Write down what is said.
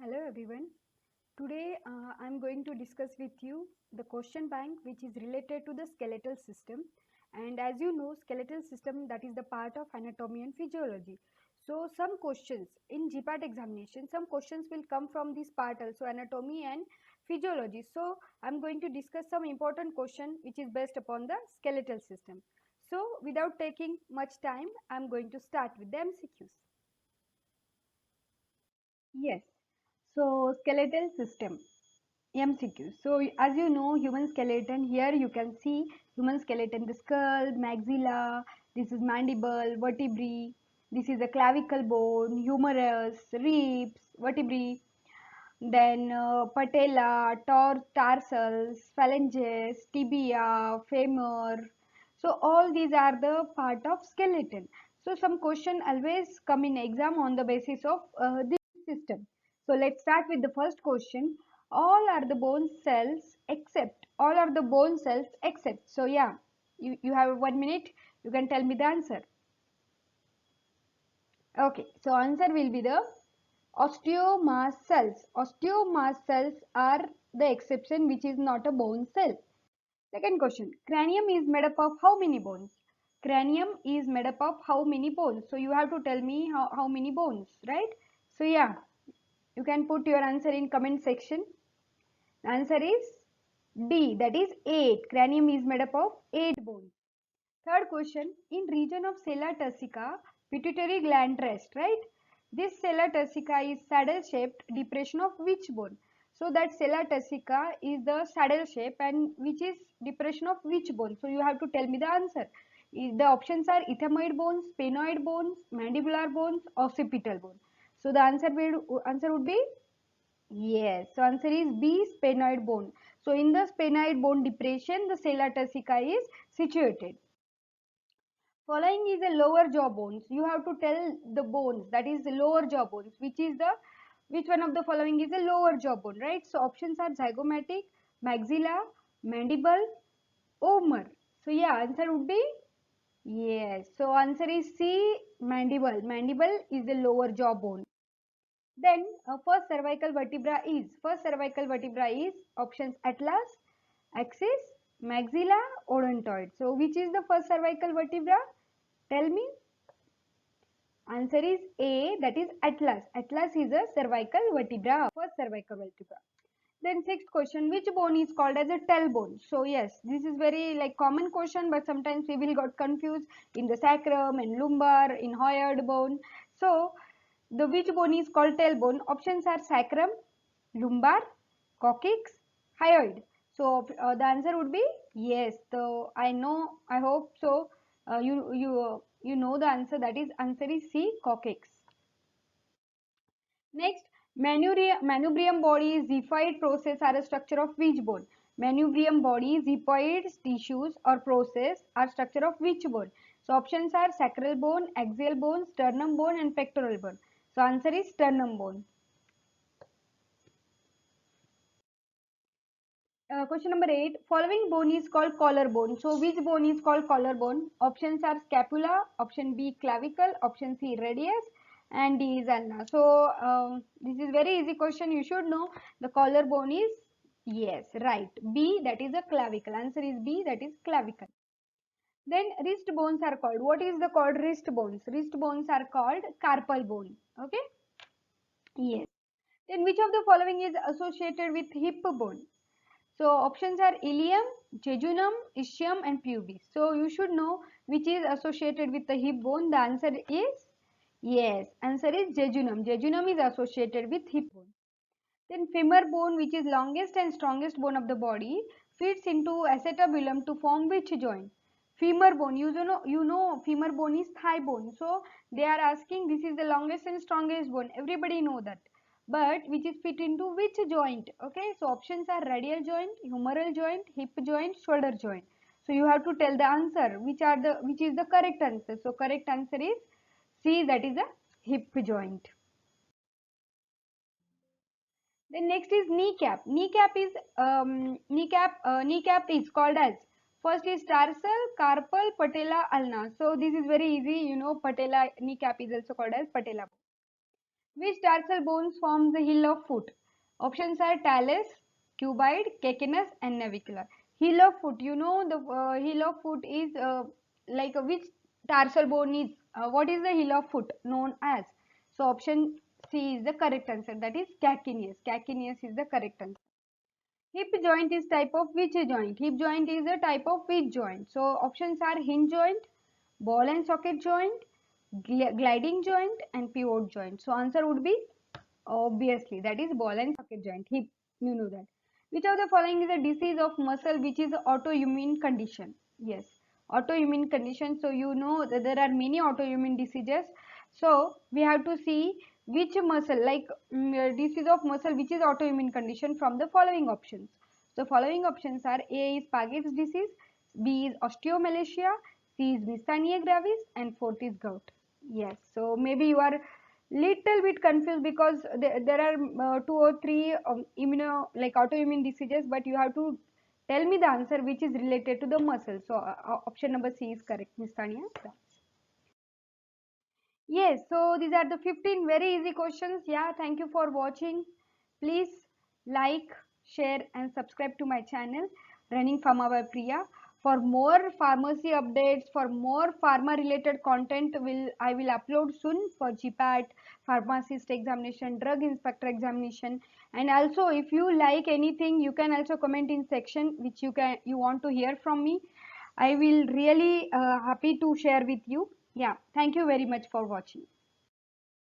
Hello everyone. Today I'm going to discuss with you the question bank which is related to the skeletal system, and as you know, skeletal system, that is the part of anatomy and physiology. So some questions in GPAT examination, some questions will come from this part also, anatomy and physiology. So I'm going to discuss some important question which is based upon the skeletal system. So without taking much time, I'm going to start with the MCQs. Yes. So skeletal system, MCQ. So as you know, human skeleton, here you can see human skeleton, the skull, maxilla, this is mandible, vertebrae, this is the clavicle bone, humerus, ribs, vertebrae, then patella, tarsals, phalanges, tibia, femur. So all these are the part of skeleton. So some question always come in exam on the basis of this system. So let's start with the first question. All are the bone cells except, all are the bone cells except. So yeah, you have 1 minute, you can tell me the answer. Okay, so answer will be the osteomast cells. Osteomast cells are the exception which is not a bone cell. Second question, cranium is made up of how many bones? Cranium is made up of how many bones? So you have to tell me how many bones, right? So yeah, you can put your answer in comment section. The answer is D, that is 8. Cranium is made up of 8 bones. Third question, in region of sella turcica, pituitary gland rest, right? This sella turcica is saddle shaped depression of which bone? So that sella turcica is the saddle shape and which is depression of which bone? So you have to tell me the answer. The options are ethmoid bones, sphenoid bones, mandibular bones, occipital bone. So the answer would be yes. So answer is B, sphenoid bone. So in the sphenoid bone depression, the sella turcica is situated. Following is a lower jaw bones. You have to tell the bones, that is the lower jaw bones, which one of the following is a lower jaw bone, right? So options are zygomatic, maxilla, mandible, femur. So yeah, answer would be yes. So answer is C, mandible. Mandible is the lower jaw bone. Then first cervical vertebra is options atlas, axis, maxilla, odontoid. So which is the first cervical vertebra? Tell me. Answer is A, that is atlas. Atlas is a cervical vertebra, first cervical vertebra. Then sixth question, which bone is called as a tailbone? So yes, this is very like common question, but sometimes we will got confused in the sacrum and lumbar, in hyoid bone. So the which bone is called tailbone? Options are sacrum, lumbar, coccyx, hyoid. So the answer would be yes. So I know, I hope so. You know the answer. That is answer is C, coccyx. Next, manubrium body, xiphoid process are a structure of which bone? Manubrium body, xiphoid tissues or process are structure of which bone? So options are sacral bone, axial bone, sternum bone and pectoral bone. So answer is sternum bone. Question number 8. Following bone is called collarbone. So which bone is called collarbone? Options are scapula, option B clavicle, option C radius and D is ulna. So this is very easy question. You should know the collarbone is yes, right. B, that is a clavicle. Answer is B, that is clavicle. Then wrist bones are called. What is the called wrist bones? Wrist bones are called carpal bone. Okay. Yes. Then which of the following is associated with hip bone? So options are ilium, jejunum, ischium and pubis. So you should know which is associated with the hip bone. The answer is yes. Answer is jejunum. Jejunum is associated with hip bone. Then femur bone, which is longest and strongest bone of the body, fits into acetabulum to form which joint? Femur bone. You know femur bone is thigh bone. So they are asking this is the longest and strongest bone. Everybody know that. But which is fit into which joint? Okay. So options are radial joint, humeral joint, hip joint, shoulder joint. So you have to tell the answer. Which is the correct answer? So correct answer is C. That is a hip joint. Then next is kneecap. Kneecap is called as first is tarsal, carpal, patella, ulna. So this is very easy. You know patella kneecap is also called as patella. Which tarsal bones forms the heel of foot? Options are talus, cuboid, calcaneus and navicular. Heel of foot, you know the heel of foot is like which tarsal bone is, what is the heel of foot known as? So option C is the correct answer, that is calcaneus. Calcaneus is the correct answer. Hip joint is type of which joint? Hip joint is a type of which joint? So options are hinge joint, ball and socket joint, gliding joint and pivot joint. So answer would be obviously that is ball and socket joint. Hip, you know that. Which of the following is a disease of muscle which is autoimmune condition? Yes, autoimmune condition. So you know that there are many autoimmune diseases. So we have to see which muscle, like disease of muscle which is autoimmune condition from the following options. So following options are: A is Paget's disease, B is osteomalacia, C is Myasthenia gravis and fourth is gout. Yes, so maybe you are little bit confused because there are two or three immuno like autoimmune diseases, but you have to tell me the answer which is related to the muscle. So option number C is correct, Miss Tania. Yes, so these are the 15 very easy questions. Yeah, thank you for watching. Please like, share and subscribe to my channel Running Pharma Priya. For more pharmacy updates, for more pharma related content I will upload soon for GPAT, pharmacist examination, drug inspector examination, and also if you like anything you can also comment in section which you want to hear from me. I will really happy to share with you. Yeah, thank you very much for watching.